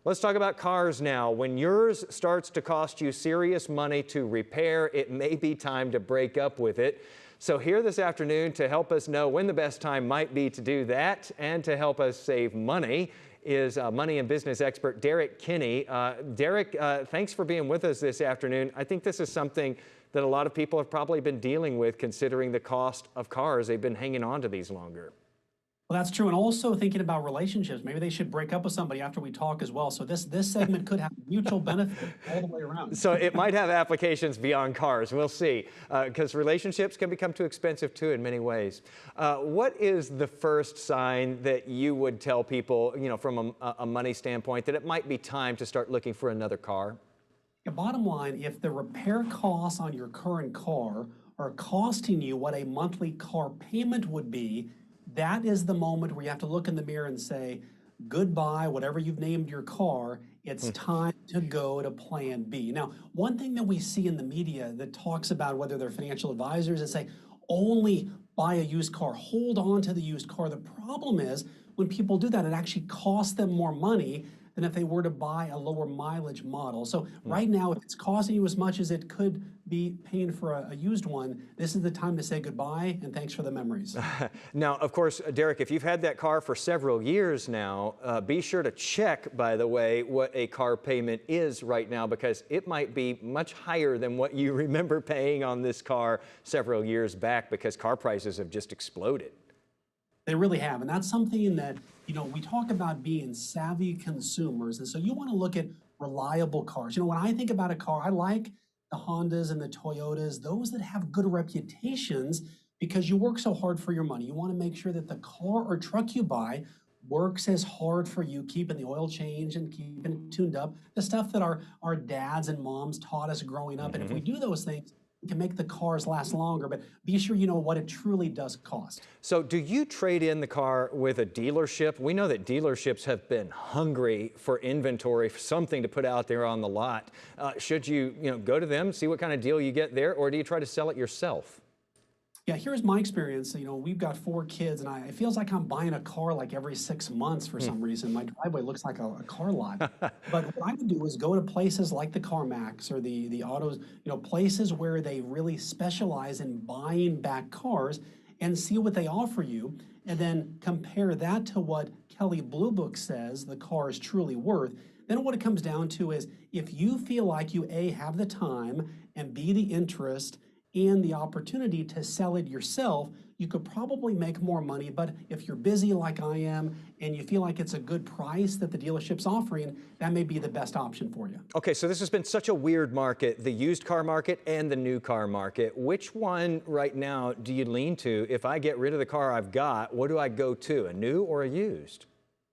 Let's talk about cars now. When yours starts to cost you serious money to repair, it may be time to break up with it. So here this afternoon to help us know when the best time might be to do that and to help us save money is money and business expert Derrick Kinney. Derrick, thanks for being with us this afternoon. I think this is something that a lot of people have probably been dealing with considering the cost of cars. They've been hanging on to these longer. Well, that's true. And also thinking about relationships. Maybe they should break up with somebody after we talk as well. So this segment could have mutual benefit all the way around. So it might have applications beyond cars. We'll see. Because relationships can become too expensive too in many ways. What is the first sign that you would tell people, from a money standpoint, that it might be time to start looking for another car? Yeah, bottom line, if the repair costs on your current car are costing you what a monthly car payment would be, that is the moment where you have to look in the mirror and say, goodbye, whatever you've named your car, it's time to go to plan B. Now, one thing that we see in the media that talks about whether they're financial advisors that say, only buy a used car, hold on to the used car. The problem is when people do that, it actually costs them more money than if they were to buy a lower mileage model. So right now, if it's costing you as much as it could be paying for a used one, this is the time to say goodbye and thanks for the memories. Now, of course, Derrick, if you've had that car for several years now, be sure to check, by the way, what a car payment is right now, because it might be much higher than what you remember paying on this car several years back, because car prices have just exploded. They really have. And that's something that, we talk about being savvy consumers. And so you want to look at reliable cars. When I think about a car, I like the Hondas and the Toyotas, those that have good reputations because you work so hard for your money. You want to make sure that the car or truck you buy works as hard for you, keeping the oil change and keeping it tuned up, the stuff that our dads and moms taught us growing up. And if we do those things, we can make the cars last longer, but be sure you know what it truly does cost. So do you trade in the car with a dealership? We know that dealerships have been hungry for inventory, for something to put out there on the lot. Should you, go to them, see what kind of deal you get there, or do you try to sell it yourself? Yeah, here's my experience. We've got 4 kids, and it feels like I'm buying a car like every 6 months for some reason. My driveway looks like a car lot. But what I would do is go to places like the CarMax or the autos, places where they really specialize in buying back cars and see what they offer you, and then compare that to what Kelley Blue Book says the car is truly worth. Then what it comes down to is if you feel like you, A, have the time, and B, the interest, and the opportunity to sell it yourself, you could probably make more money. But if you're busy like I am and you feel like it's a good price that the dealership's offering, that may be the best option for you. Okay, so this has been such a weird market, the used car market and the new car market. Which one right now do you lean to? If I get rid of the car I've got, what do I go to, a new or a used?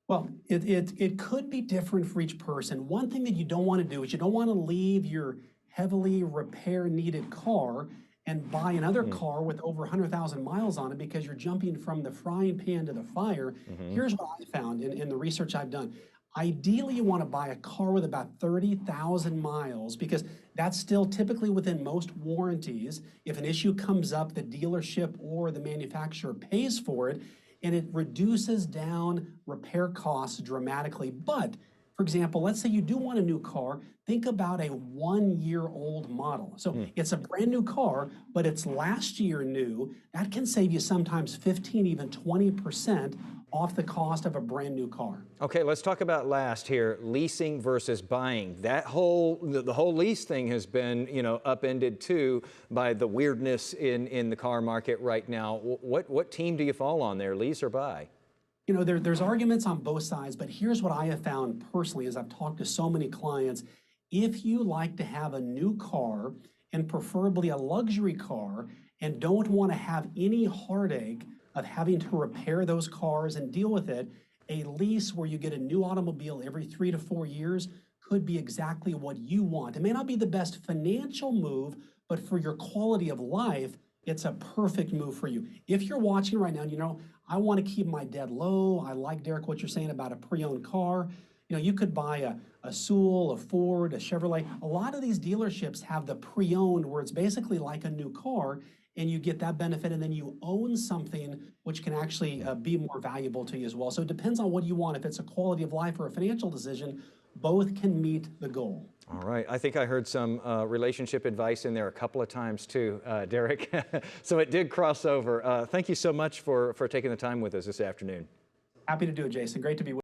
Well, it could be different for each person. One thing that you don't want to do is you don't want to leave your heavily repair needed car and buy another car with over 100,000 miles on it because you're jumping from the frying pan to the fire. Here's what I found in the research I've done. Ideally, you want to buy a car with about 30,000 miles because that's still typically within most warranties. If an issue comes up, the dealership or the manufacturer pays for it, and it reduces down repair costs dramatically. But for example, let's say you do want a new car. Think about a 1-year-old model. So it's a brand new car, but it's last year new. That can save you sometimes 15, even 20% off the cost of a brand new car. Okay, let's talk about last here, leasing versus buying. The whole lease thing has been, upended too by the weirdness in the car market right now. What team do you fall on there, lease or buy? There's arguments on both sides, but here's what I have found personally as I've talked to so many clients. If you like to have a new car and preferably a luxury car and don't want to have any heartache of having to repair those cars and deal with it, a lease where you get a new automobile every 3 to 4 years could be exactly what you want. It may not be the best financial move, but for your quality of life, it's a perfect move for you. If you're watching right now, I want to keep my debt low. I like, Derrick, what you're saying about a pre-owned car. You could buy a Sewell, a Ford, a Chevrolet. A lot of these dealerships have the pre-owned where it's basically like a new car and you get that benefit and then you own something which can actually be more valuable to you as well. So it depends on what you want. If it's a quality of life or a financial decision, both can meet the goal. All right. I think I heard some relationship advice in there a couple of times too, Derrick. So it did cross over. Thank you so much for taking the time with us this afternoon. Happy to do it, Jason. Great to be with you.